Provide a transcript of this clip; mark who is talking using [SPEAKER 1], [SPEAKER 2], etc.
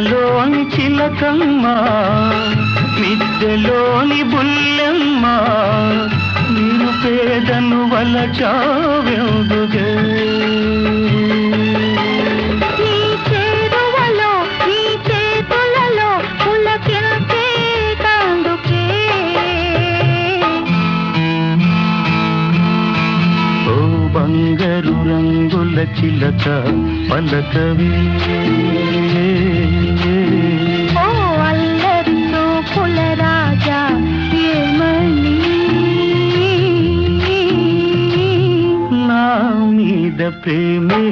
[SPEAKER 1] కలలోని చిలకమ్మ మిద్దెలోని బుల్లెమ్మ నిరుపేదను వలచావెందుగే
[SPEAKER 2] నీ చేరువలో నీ చేతులలో పులకించే తందుకే
[SPEAKER 1] ఓ బంగారు రంగుల చిలక పలకవే
[SPEAKER 2] ఓ అల్లరి చూపుల రాజా ఏమని
[SPEAKER 1] నా మీద ప్రేమే